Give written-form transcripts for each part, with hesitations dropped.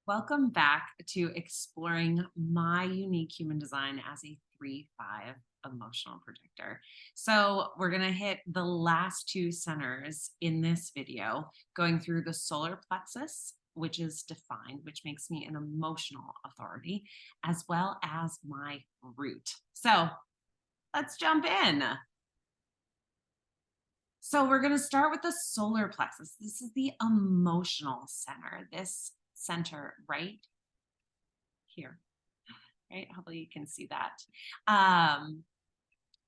Welcome back to exploring my unique human design as a 3-5 emotional projector. So, we're going to hit the last two centers in this video, going through the solar plexus, which is defined, which makes me an emotional authority, as well as my root. So, let's jump in. So, we're going to start with the solar plexus. This is the emotional center, this center right here. Right? Hopefully you can see that. Um,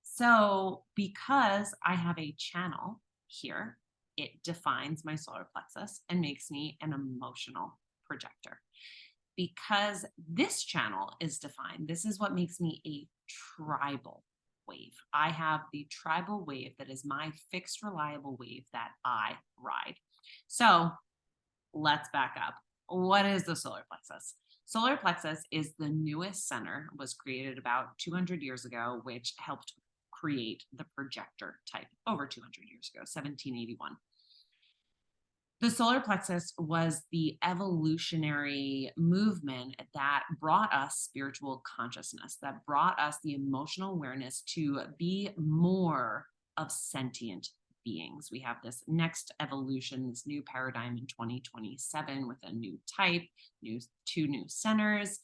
so because I have a channel here, it defines my solar plexus and makes me an emotional projector. Because this channel is defined, this is what makes me a tribal wave. I have the tribal wave that is my fixed, reliable wave that I ride. So let's back up. What is the solar plexus? Solar plexus is the newest center, was created about 200 years ago, which helped create the projector type over 200 years ago, 1781. The solar plexus was the evolutionary movement that brought us spiritual consciousness, that brought us the emotional awareness to be more of sentient beings. We have this next evolution, this new paradigm in 2027 with a new type, two new centers.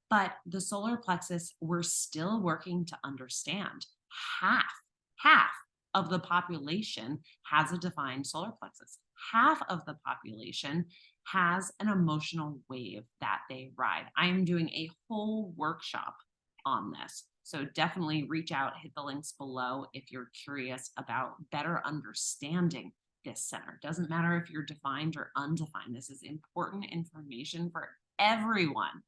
But the solar plexus, we're still working to understand. Half, half of the population has a defined solar plexus. Half of the population has an emotional wave that they ride. I am doing a whole workshop on this. So definitely reach out, hit the links below if you're curious about better understanding this center. Doesn't matter if you're defined or undefined. This is important information for everyone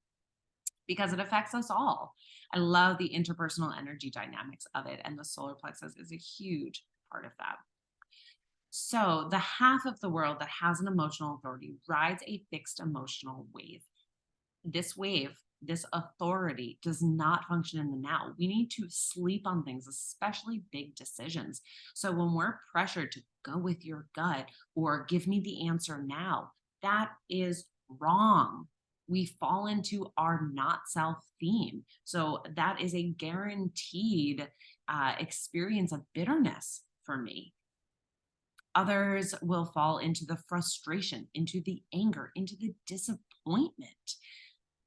because it affects us all. I love the interpersonal energy dynamics of it, and the solar plexus is a huge part of that. So, the half of the world that has an emotional authority rides a fixed emotional wave. This wave, this authority does not function in the now. We need to sleep on things, especially big decisions. So, when we're pressured to go with your gut or give me the answer now, that is wrong. We fall into our not self theme. So, that is a guaranteed experience of bitterness for me. Others will fall into the frustration, into the anger, into the disappointment.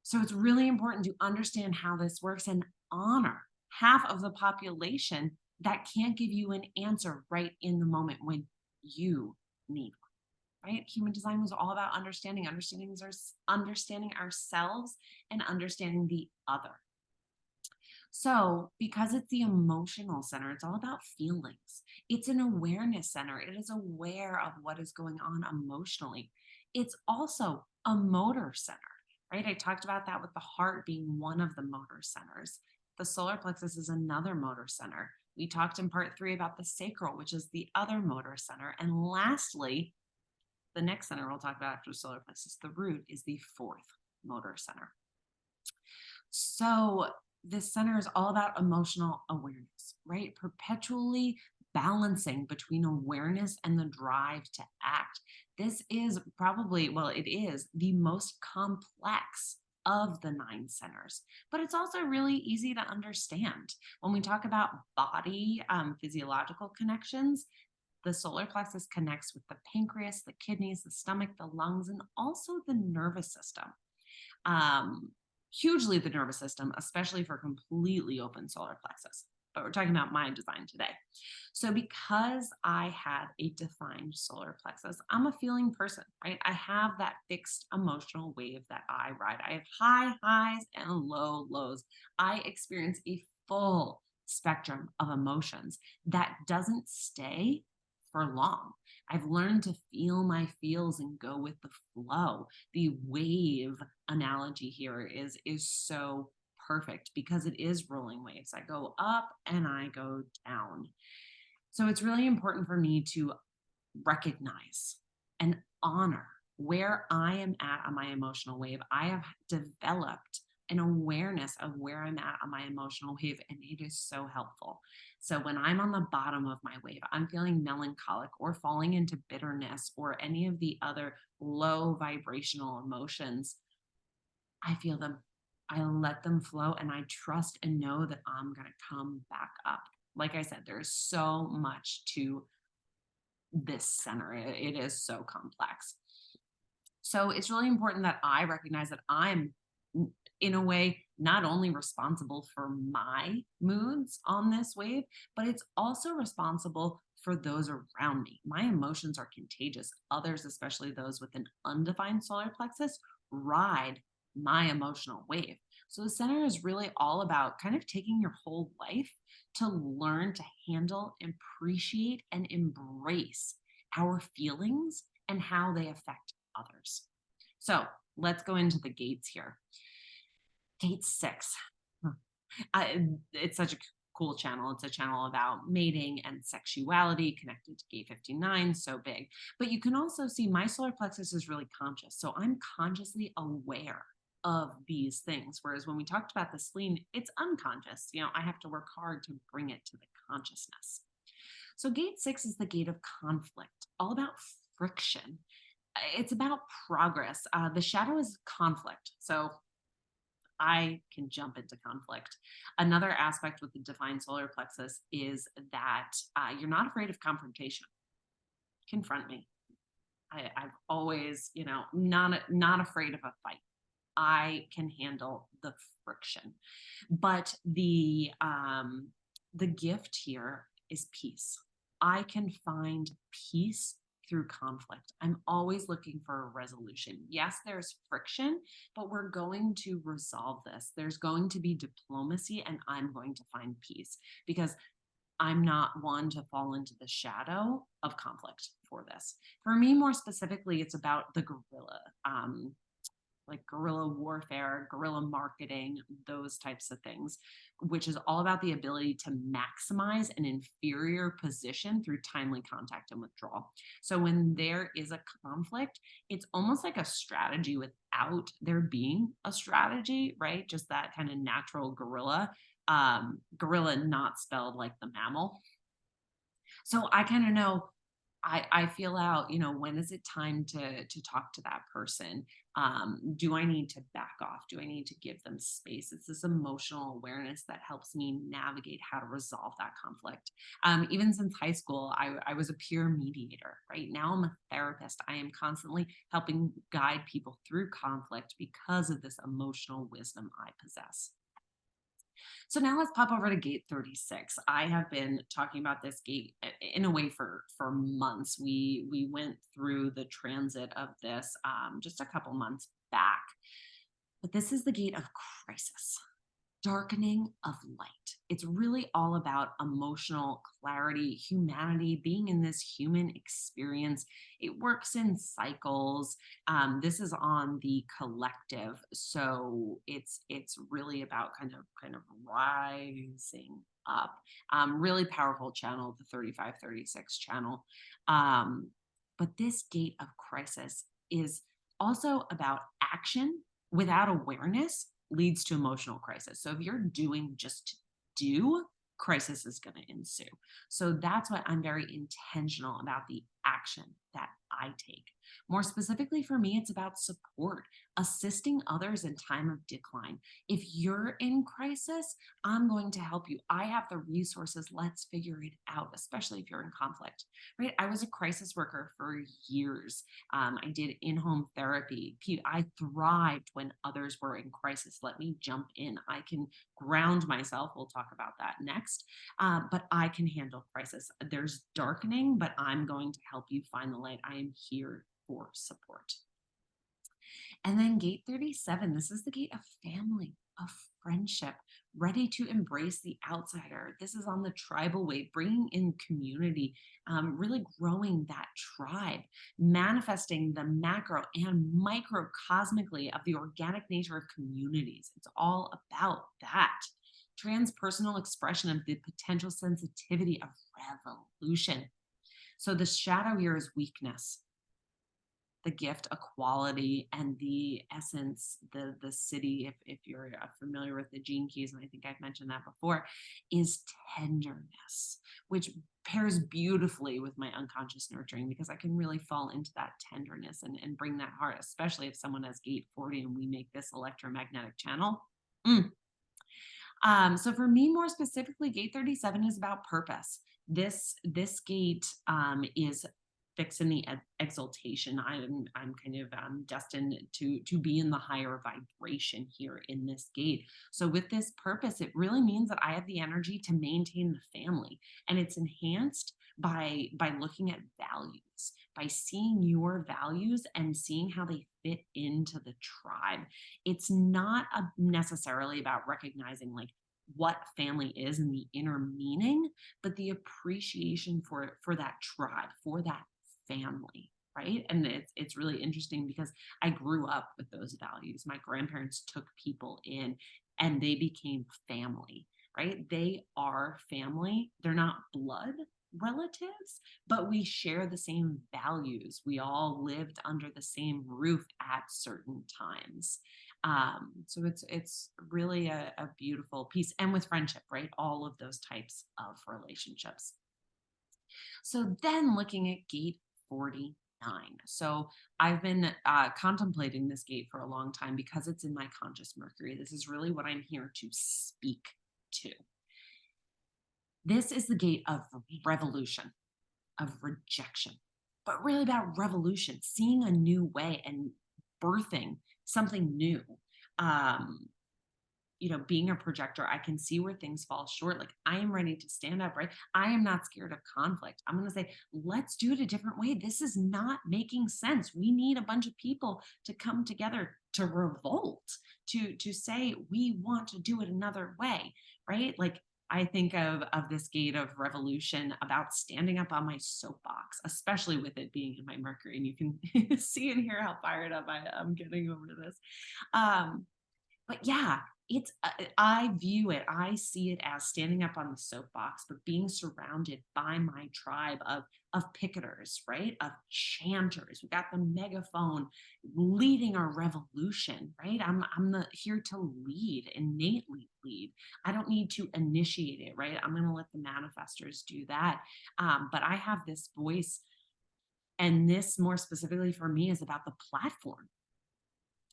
So it's really important to understand how this works and honor half of the population that can't give you an answer right in the moment when you need one. Right? Human design was all about understanding ourselves and understanding the other. So, because it's the emotional center, it's all about feelings. It's an awareness center. It is aware of what is going on emotionally. It's also a motor center, right? I talked about that with the heart being one of the motor centers. The solar plexus is another motor center. We talked in part 3 about the sacral, which is the other motor center. And lastly, the next center we'll talk about after solar plexus, the root, is the fourth motor center. So, this center is all about emotional awareness, right? Perpetually balancing between awareness and the drive to act. This is probably, well, it is the most complex of the 9 centers, but it's also really easy to understand. When we talk about body physiological connections, the solar plexus connects with the pancreas, the kidneys, the stomach, the lungs, and also the nervous system. Um, Hugely the nervous system, especially for completely open solar plexus. But we're talking about my design today. So, because I had a defined solar plexus, I'm a feeling person, right? I have that fixed emotional wave that I ride. I have high highs and low lows. I experience a full spectrum of emotions that doesn't stay for long. I've learned to feel my feels and go with the flow. The wave analogy here is so perfect because it is rolling waves. I go up and I go down. So it's really important for me to recognize and honor where I am at on my emotional wave. I have developed an awareness of where I'm at on my emotional wave, and it is so helpful. So when I'm on the bottom of my wave, I'm feeling melancholic or falling into bitterness or any of the other low vibrational emotions. I feel them. I let them flow and I trust and know that I'm going to come back up. Like I said, there's so much to this center. It is so complex. So it's really important that I recognize that in a way, not only responsible for my moods on this wave, but it's also responsible for those around me. My emotions are contagious. Others, especially those with an undefined solar plexus, ride my emotional wave. So the center is really all about kind of taking your whole life to learn to handle, appreciate, and embrace our feelings and how they affect others. So let's go into the gates here. Gate 6. Huh. It's such a cool channel. It's a channel about mating and sexuality connected to gate 59, so big. But you can also see my solar plexus is really conscious. So I'm consciously aware of these things. Whereas when we talked about the spleen, it's unconscious. I have to work hard to bring it to the consciousness. So gate 6 is the gate of conflict, all about friction. It's about progress. The shadow is conflict. So I can jump into conflict. Another aspect with the defined solar plexus is that you're not afraid of confrontation. Confront me. I've always, not afraid of a fight. I can handle the friction. But the gift here is peace. I can find peace through conflict. I'm always looking for a resolution. Yes, there's friction, but we're going to resolve this. There's going to be diplomacy, and I'm going to find peace because I'm not one to fall into the shadow of conflict for this. For me, more specifically, it's about the guerrilla. Like guerrilla warfare, guerrilla marketing, those types of things, which is all about the ability to maximize an inferior position through timely contact and withdrawal. So when there is a conflict, it's almost like a strategy without there being a strategy, right? Just that kind of natural guerrilla, gorilla not spelled like the mammal. So I kind of know I feel out, when is it time to talk to that person? Do I need to back off? Do I need to give them space? It's this emotional awareness that helps me navigate how to resolve that conflict. Even since high school, I was a peer mediator, right? Now I'm a therapist. I am constantly helping guide people through conflict because of this emotional wisdom I possess. So now let's pop over to gate 36. I have been talking about this gate in a way for months. We went through the transit of this just a couple months back. But this is the gate of crisis, darkening of light. It's really all about emotional clarity, humanity, being in this human experience. It works in cycles. This is on the collective, so it's really about kind of rising up. Really powerful channel, the 3536 channel. But this gate of crisis is also about action without awareness leads to emotional crisis. So if you're doing just to do, crisis is going to ensue. So that's why I'm very intentional about the action that I take. More specifically for me, it's about support, assisting others in time of decline. If you're in crisis, I'm going to help you. I have the resources. Let's figure it out, especially if you're in conflict, right? I was a crisis worker for years. I did in-home therapy. I thrived when others were in crisis. Let me jump in. I can ground myself. We'll talk about that next. But I can handle crisis. There's darkening, but I'm going to help you find the light. I am here for support. And then gate 37, this is the gate of family, of friendship, ready to embrace the outsider. This is on the tribal way, bringing in community, really growing that tribe, manifesting the macro and microcosmically of the organic nature of communities. It's all about that. Transpersonal expression of the potential sensitivity of revolution. So the shadow here is weakness, the gift, equality, and the essence, the city, if you're familiar with the gene keys, and I think I've mentioned that before, is tenderness, which pairs beautifully with my unconscious nurturing because I can really fall into that tenderness and bring that heart, especially if someone has gate 40 and we make this electromagnetic channel. Mm. So for me, more specifically, gate 37 is about purpose. This gate is fixing the exaltation. I'm kind of destined to be in the higher vibration here in this gate. So with this purpose, it really means that I have the energy to maintain the family, and it's enhanced by looking at values, by seeing your values and seeing how they fit into the tribe. It's not necessarily about recognizing like what family is and the inner meaning, but the appreciation for that tribe, for that family, right? And it's really interesting because I grew up with those values. My grandparents took people in and they became family, right? They are family. They're not blood relatives, but we share the same values. We all lived under the same roof at certain times. So it's really a beautiful piece. And with friendship, right? All of those types of relationships. So then looking at gate 49. So I've been contemplating this gate for a long time because it's in my conscious Mercury. This is really what I'm here to speak to. This is the gate of revolution, of rejection, but really about revolution, seeing a new way and birthing something new. Um, being a projector, I can see where things fall short. Like I am ready to stand up, right? I am not scared of conflict. I'm going to say, let's do it a different way. This is not making sense. We need a bunch of people to come together to revolt, to say we want to do it another way, right? Like I think of this gate of revolution about standing up on my soapbox, especially with it being in my Mercury. And you can see and hear how fired up I'm getting over this. Um, but yeah, it's I view it, I see it as standing up on the soapbox, but being surrounded by my tribe of picketers, right? Of chanters. We got the megaphone leading our revolution, right? I'm the here to lead, innately lead. I don't need to initiate it, right? I'm gonna let the manifestors do that. But I have this voice, and this more specifically for me is about the platform.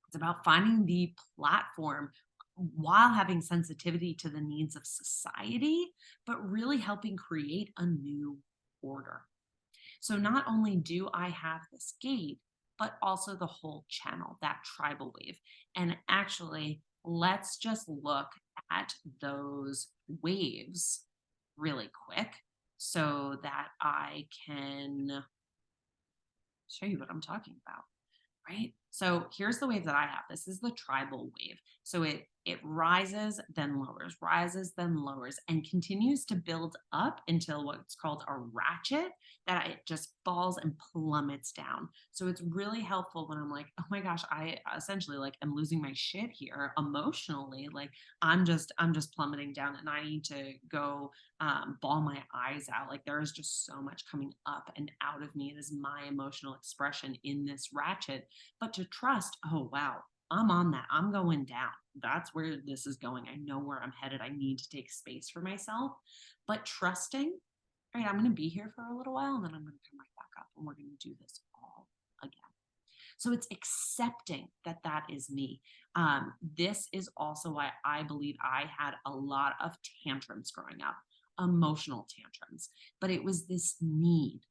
It's about finding the platform while having sensitivity to the needs of society, but really helping create a new order. So not only do I have this gate, but also the whole channel, that tribal wave. And actually, let's just look at those waves really quick so that I can show you what I'm talking about. Right? So here's the wave that I have. This is the tribal wave. So it rises, then lowers, and continues to build up until what's called a ratchet that it just falls and plummets down. So it's really helpful when I'm like, oh my gosh, I essentially like am losing my shit here emotionally. Like I'm just plummeting down and I need to go bawl my eyes out. Like there is just so much coming up and out of me. It is my emotional expression in this ratchet, but to trust, oh, wow, I'm on that. I'm going down. That's where this is going. I know where I'm headed. I need to take space for myself, but trusting, right? I'm going to be here for a little while and then I'm going to come right back up and we're going to do this all again. So it's accepting that that is me. This is also why I believe I had a lot of tantrums growing up, emotional tantrums, but it was this need.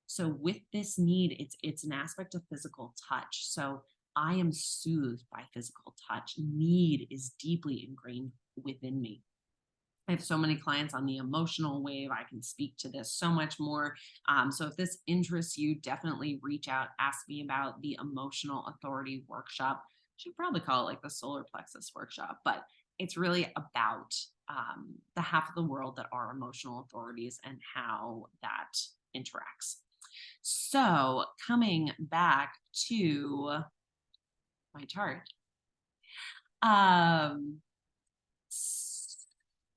So with this need, it's an aspect of physical touch. So I am soothed by physical touch. Need is deeply ingrained within me. I have so many clients on the emotional wave. I can speak to this so much more. So if this interests you, definitely reach out, ask me about the emotional authority workshop. Should probably call it like the solar plexus workshop, but it's really about the half of the world that are emotional authorities and how that interacts. So coming back to my chart. Um,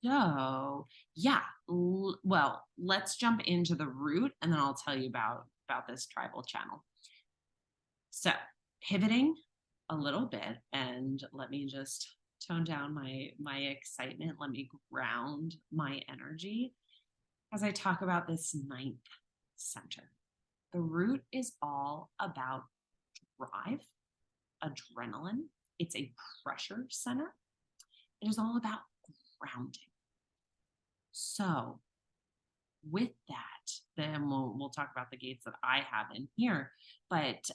So, yeah, well, let's jump into the root and then I'll tell you about this tribal channel. So, pivoting a little bit and let me just tone down my excitement, let me ground my energy. as I talk about this ninth center. The root is all about drive, adrenaline. It's a pressure center. It is all about grounding. So, with that, then we'll talk about the gates that I have in here. But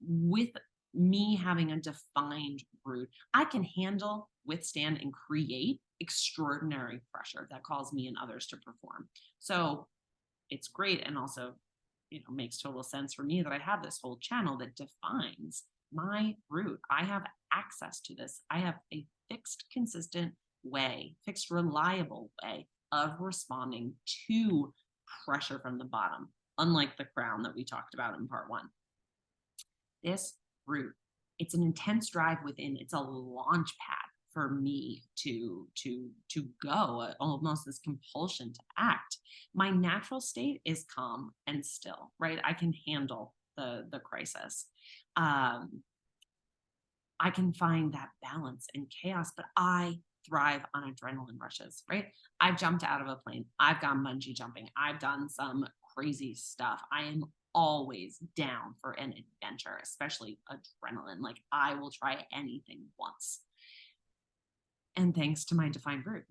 with me having a defined root, I can handle, withstand, and create extraordinary pressure that calls me and others to perform. So it's great, and also, makes total sense for me that I have this whole channel that defines my route. I have access to this. I have a fixed, consistent way, fixed, reliable way of responding to pressure from the bottom, unlike the crown that we talked about in part one. This route, it's an intense drive within, it's a launch pad for me to go, almost this compulsion to act. My natural state is calm and still, right? I can handle the crisis. I can find that balance in chaos, but I thrive on adrenaline rushes, right? I've jumped out of a plane. I've gone bungee jumping. I've done some crazy stuff. I am always down for an adventure, especially adrenaline. Like, I will try anything once. And thanks to my defined root.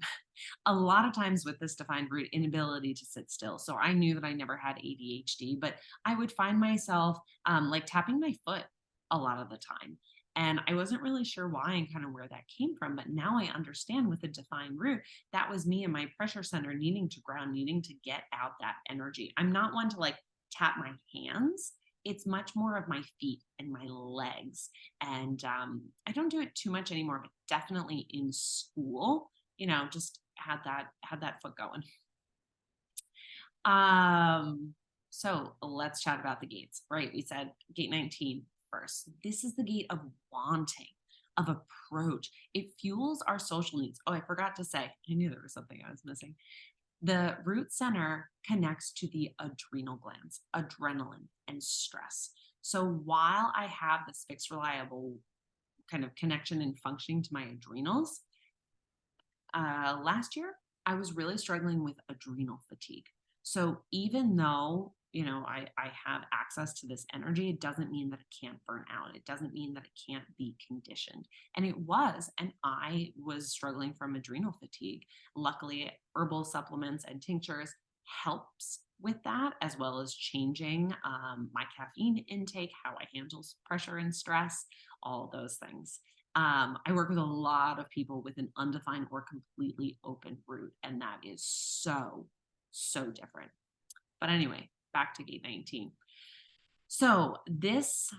A lot of times with this defined root, inability to sit still. So I knew that I never had ADHD, but I would find myself like tapping my foot a lot of the time. And I wasn't really sure why and kind of where that came from. But now I understand with a defined root, that was me and my pressure center needing to ground, needing to get out that energy. I'm not one to like tap my hands. It's much more of my feet and my legs. And I don't do it too much anymore, but definitely in school, just had that foot going. So let's chat about the gates, right? We said gate 19 first. This is the gate of wanting, of approach. It fuels our social needs. Oh, I forgot to say, I knew there was something I was missing. The root center connects to the adrenal glands, adrenaline, and stress. So while I have this fixed, reliable kind of connection and functioning to my adrenals, last year I was really struggling with adrenal fatigue. So even though I have access to this energy, it doesn't mean that it can't burn out. It doesn't mean that it can't be conditioned. And it was, and I was struggling from adrenal fatigue. Luckily, herbal supplements and tinctures helps with that, as well as changing my caffeine intake, how I handle pressure and stress, all of those things. I work with a lot of people with an undefined or completely open root, and that is so different. But anyway, back to gate 19. So this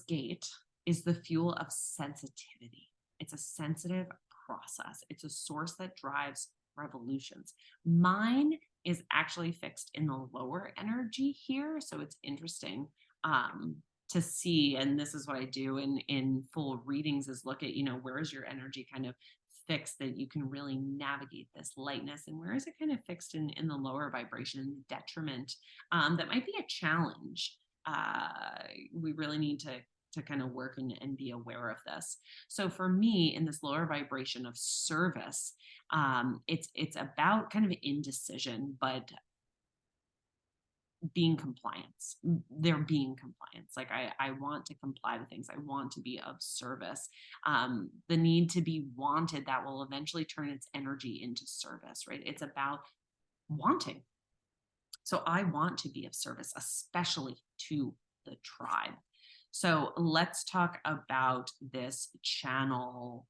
gate is the fuel of sensitivity. It's a sensitive process. It's a source that drives revolutions. Mine is actually fixed in the lower energy here. So it's interesting to see, and this is what I do in full readings, is look at, where is your energy kind of fixed that you can really navigate this lightness, and where is it kind of fixed in the lower vibration detriment that might be a challenge. We really need to kind of work and be aware of this. So for me, in this lower vibration of service, it's about kind of indecision, but being compliance. They're being compliance. Like, I want to comply to things. I want to be of service. The need to be wanted, that will eventually turn its energy into service, right? It's about wanting. So I want to be of service, especially to the tribe. So let's talk about this channel,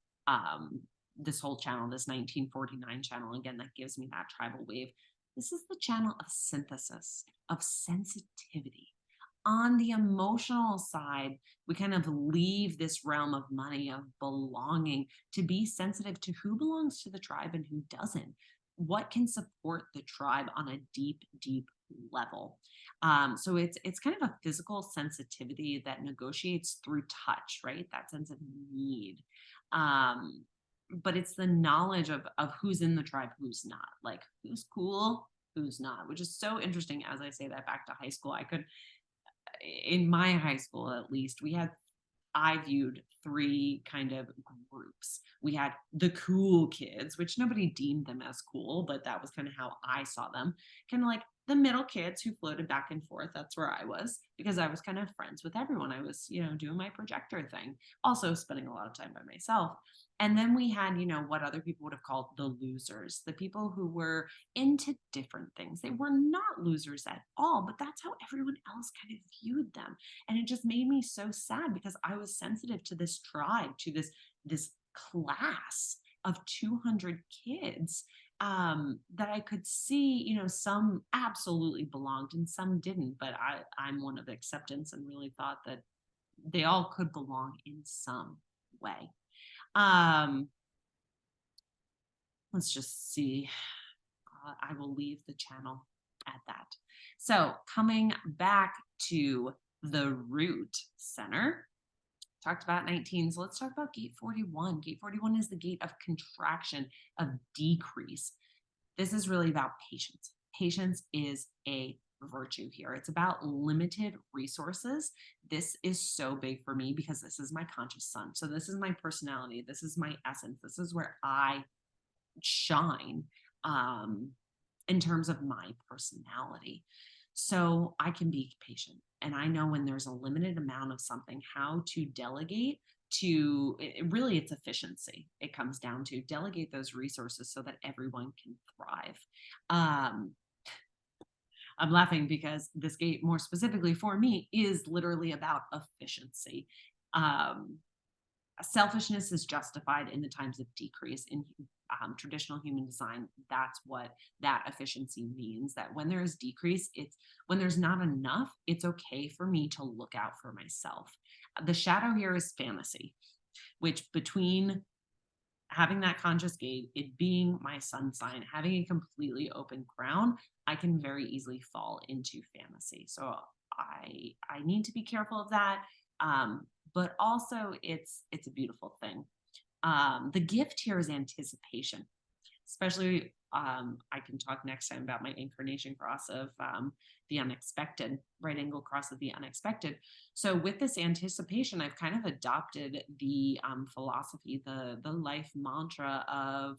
this whole channel, this 1949 channel. Again, that gives me that tribal wave. This is the channel of synthesis, of sensitivity. On the emotional side, we kind of leave this realm of money, of belonging, to be sensitive to who belongs to the tribe and who doesn't. What can support the tribe on a deep level? So it's kind of a physical sensitivity that negotiates through touch, right? That sense of need. But it's the knowledge of who's in the tribe, who's not, like who's cool, who's not, which is so interesting. As I say that back to high school, in my high school, at least, we had I viewed three kind of groups. We had the cool kids, which nobody deemed them as cool, but that was kind of how I saw them. Kind of like the middle kids who floated back and forth. That's where I was because I was kind of friends with everyone. I was, doing my projector thing, also spending a lot of time by myself. And then we had, what other people would have called the losers, the people who were into different things. They were not losers at all, but that's how everyone else kind of viewed them. And it just made me so sad because I was sensitive to this tribe, to this class of 200 kids, that I could see, some absolutely belonged and some didn't. But I'm one of acceptance and really thought that they all could belong in some way. Um, let's just see. I will leave the channel at that. So coming back to the root center, talked about 19. So let's talk about gate 41. Gate 41 is the gate of contraction, of decrease. This is really about patience. Patience is a virtue here. It's about limited resources. This is so big for me because this is my conscious sun. So this is my personality. This is my essence. This is where I shine, in terms of my personality. So I can be patient. And I know when there's a limited amount of something, how to delegate to really it's efficiency. It comes down to delegate those resources so that everyone can thrive. Um, I'm laughing because this gate, more specifically for me, is literally about efficiency. Um, Selfishness is justified in the times of decrease in traditional human design. That's what that efficiency means, that when there is decrease, it's when there's not enough, it's okay for me to look out for myself. The shadow here is fantasy, which between having that conscious gate, it being my sun sign, having a completely open crown, I can very easily fall into fantasy. So I need to be careful of that. But also it's a beautiful thing. The gift here is anticipation, especially I can talk next time about my incarnation cross of the unexpected, right angle cross of the unexpected. So with this anticipation, I've kind of adopted the philosophy, the life mantra of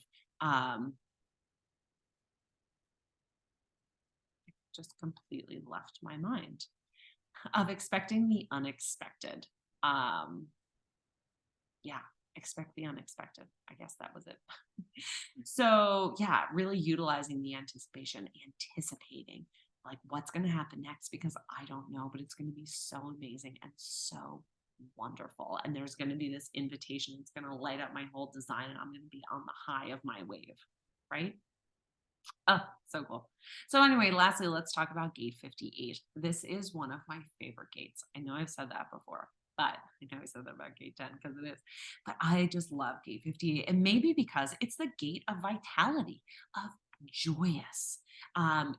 just completely left my mind, of expecting the unexpected. Um, yeah, expect the unexpected. I guess that was it. So, yeah, really utilizing the anticipation, anticipating like what's going to happen next because I don't know, but it's going to be so amazing and so wonderful. And there's going to be this invitation. It's going to light up my whole design and I'm going to be on the high of my wave, right? Oh, so cool. So anyway, lastly, let's talk about gate 58. This is one of my favorite gates. I know I've said that before, but I know I said that about gate 10 because it is. But I just love gate 58. And maybe because it's the gate of vitality, of joyous.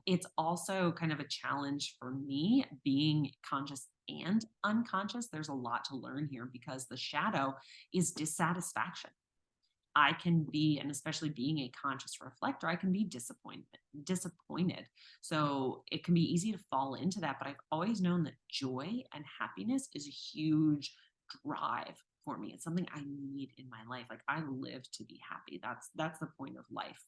It's also kind of a challenge for me being conscious and unconscious. There's a lot to learn here because the shadow is dissatisfaction. I can be, and especially being a conscious reflector, I can be disappointed. So it can be easy to fall into that. But I've always known that joy and happiness is a huge drive for me. It's something I need in my life. Like I live to be happy. That's the point of life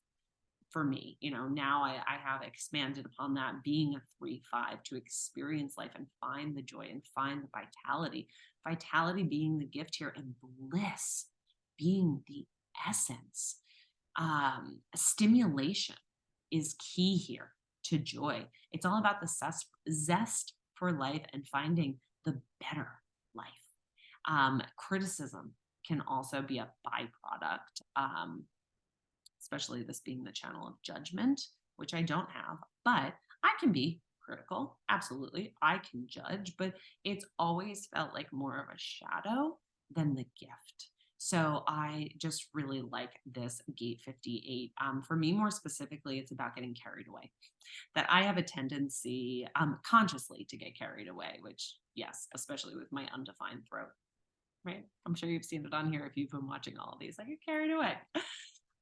for me. Now I have expanded upon that, being a 3-5, to experience life and find the joy and find the vitality. Vitality being the gift here, and bliss being the essence. Stimulation is key here to joy. It's all about the zest for life and finding the better life. Criticism can also be a byproduct, especially this being the channel of judgment, which I don't have, but I can be critical. Absolutely. I can judge, but it's always felt like more of a shadow than the gift. So I just really like this gate 58. For me, more specifically, it's about getting carried away. That I have a tendency consciously to get carried away, which, yes, especially with my undefined throat, right? I'm sure you've seen it on here if you've been watching all of these. I get carried away.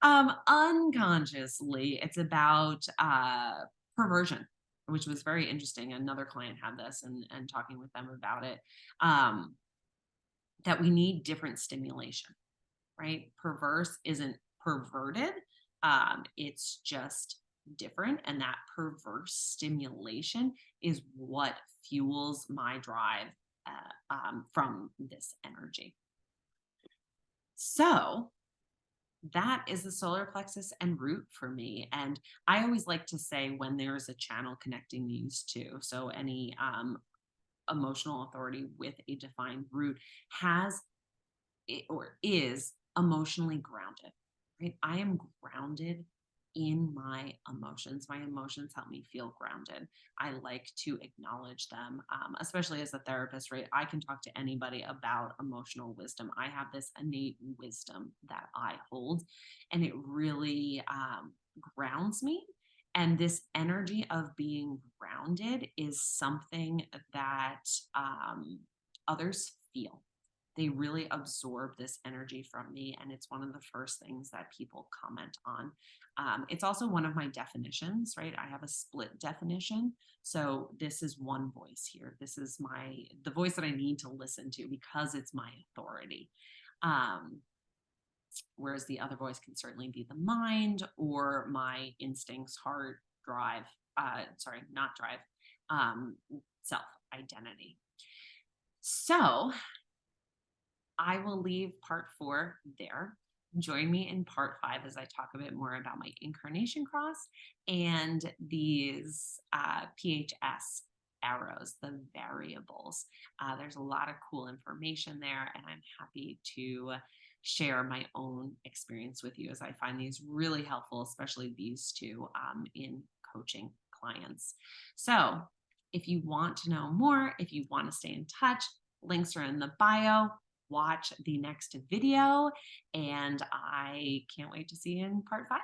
Unconsciously, it's about perversion, which was very interesting. Another client had this and talking with them about it. that we need different stimulation, right? Perverse isn't perverted. It's just different. And that perverse stimulation is what fuels my drive from this energy. So that is the solar plexus and root for me. And I always like to say when there's a channel connecting these two, so any emotional authority with a defined root has or is emotionally grounded, right? I am grounded in my emotions. My emotions help me feel grounded. I like to acknowledge them, especially as a therapist, right? I can talk to anybody about emotional wisdom. I have this innate wisdom that I hold, and it really grounds me. And this energy of being grounded is something that others feel. They really absorb this energy from me. And it's one of the first things that people comment on. It's also one of my definitions, right? I have a split definition. So this is one voice here. This is the voice that I need to listen to because it's my authority. Um, Whereas the other voice can certainly be the mind or my instincts, heart, drive, sorry, not drive, self identity. So I will leave part 4 there. Join me in part 5 as I talk a bit more about my incarnation cross and these PHS arrows, the variables. There's a lot of cool information there, and I'm happy to share my own experience with you as I find these really helpful, especially these two in coaching clients. So, if you want to know more, if you want to stay in touch, links are in the bio. Watch the next video, and I can't wait to see you in part 5.